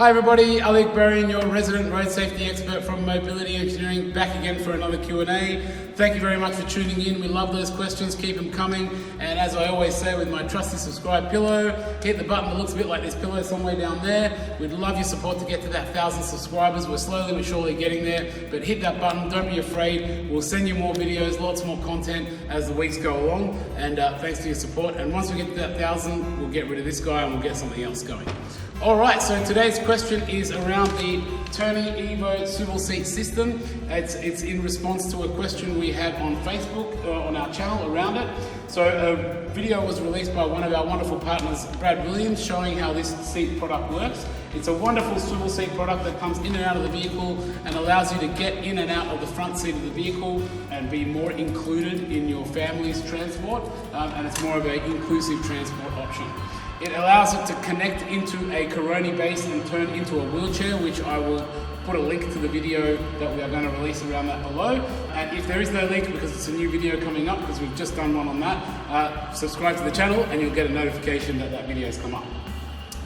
Hi everybody, Alec Berrien, your resident road safety expert from Mobility Engineering, back again for another Q&A. Thank you very much for tuning in. We love those questions, keep them coming. And as I always say with my trusty subscribe pillow, hit the button that looks a bit like this pillow somewhere down there. We'd love your support to get to that 1,000 subscribers. We're slowly but surely getting there, but hit that button, don't be afraid. We'll send you more videos, lots more content as the weeks go along. And thanks for your support. And once we get to that 1,000, we'll get rid of this guy and we'll get something else going. All right, so today's question is around the Turny Evo Swivel Seat system. It's in response to a question we had on Facebook, on our channel around it. So a video was released by one of our wonderful partners, Brad Williams, showing how this seat product works. It's a wonderful swivel seat product that comes in and out of the vehicle and allows you to get in and out of the front seat of the vehicle and be more included in your family's transport, and it's more of an inclusive transport option. It allows it to connect into a Carony base and turn into a wheelchair, which I will put a link to the video that we are going to release around that below. And if there is no link, because it's a new video coming up, because we've just done one on that, subscribe to the channel and you'll get a notification that that video has come up.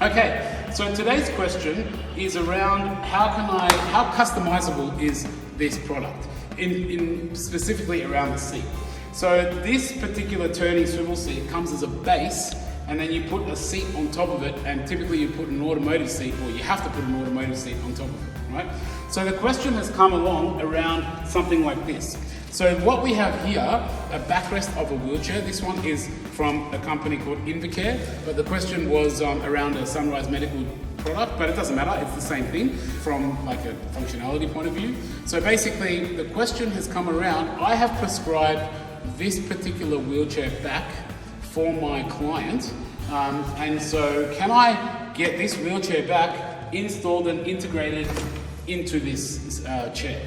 Okay, so today's question is around how customizable is this product, in specifically around the seat. So this particular turning swivel seat comes as a base, and then you put a seat on top of it, and typically you put an automotive seat, or you have to put an automotive seat on top of it, right? So the question has come along around something like this. So what we have here, a backrest of a wheelchair. This one is from a company called Invacare, but the question was around a Sunrise Medical product, but it doesn't matter, it's the same thing from like a functionality point of view. So basically the question has come around, I have prescribed this particular wheelchair back for my client, and so can I get this wheelchair back installed and integrated into this chair?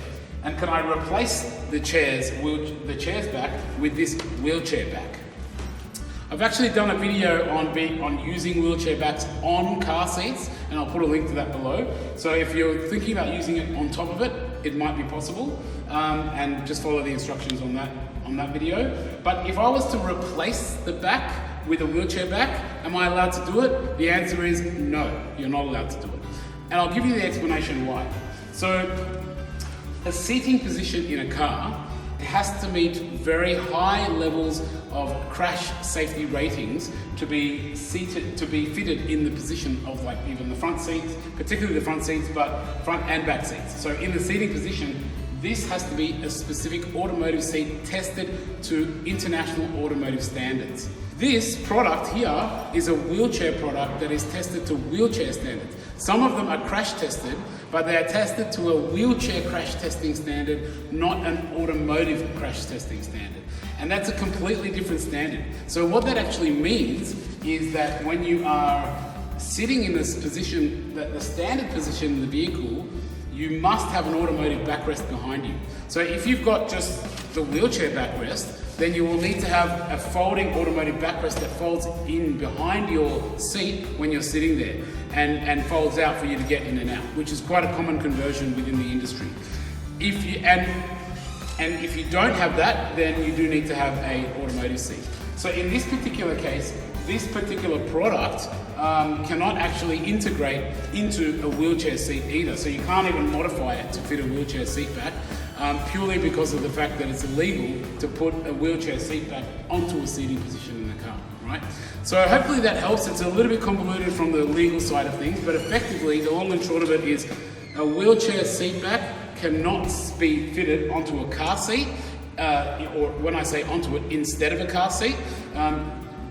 And can I replace the chairs back with this wheelchair back? I've actually done a video on using wheelchair backs on car seats, and I'll put a link to that below. So if you're thinking about using it on top of it, it might be possible, and just follow the instructions on that video. But if I was to replace the back with a wheelchair back, am I allowed to do it? The answer is no, you're not allowed to do it. And I'll give you the explanation why. So a seating position in a car has to meet very high levels of crash safety ratings to be fitted in the position of like even the front seats, particularly the front seats, but front and back seats. So in the seating position, this has to be a specific automotive seat tested to international automotive standards. This product here is a wheelchair product that is tested to wheelchair standards. Some of them are crash tested, but they are tested to a wheelchair crash testing standard, not an automotive crash testing standard. And that's a completely different standard. So what that actually means is that when you are sitting in this position, the standard position in the vehicle, you must have an automotive backrest behind you. So if you've got just the wheelchair backrest, then you will need to have a folding automotive backrest that folds in behind your seat when you're sitting there and folds out for you to get in and out, which is quite a common conversion within the industry. If you don't have that, then you do need to have an automotive seat. So in this particular case, this particular product cannot actually integrate into a wheelchair seat either. So you can't even modify it to fit a wheelchair seat back, purely because of the fact that it's illegal to put a wheelchair seat back onto a seating position in the car, right? So hopefully that helps. It's a little bit convoluted from the legal side of things, but effectively the long and short of it is a wheelchair seat back cannot be fitted onto a car seat, or when I say onto it, instead of a car seat,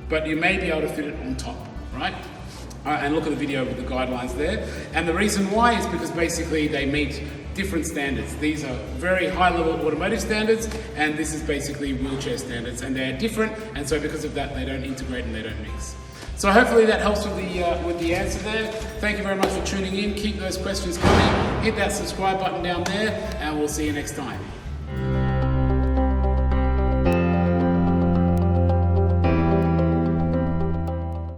but you may be able to fit it on top, right? And look at the video with the guidelines there. And the reason why is because basically they meet different standards. These are very high level automotive standards, and this is basically wheelchair standards, and they're different, and so because of that they don't integrate and they don't mix. So hopefully that helps with the answer there. Thank you very much for tuning in. Keep those questions coming. Hit that subscribe button down there, and we'll see you next time.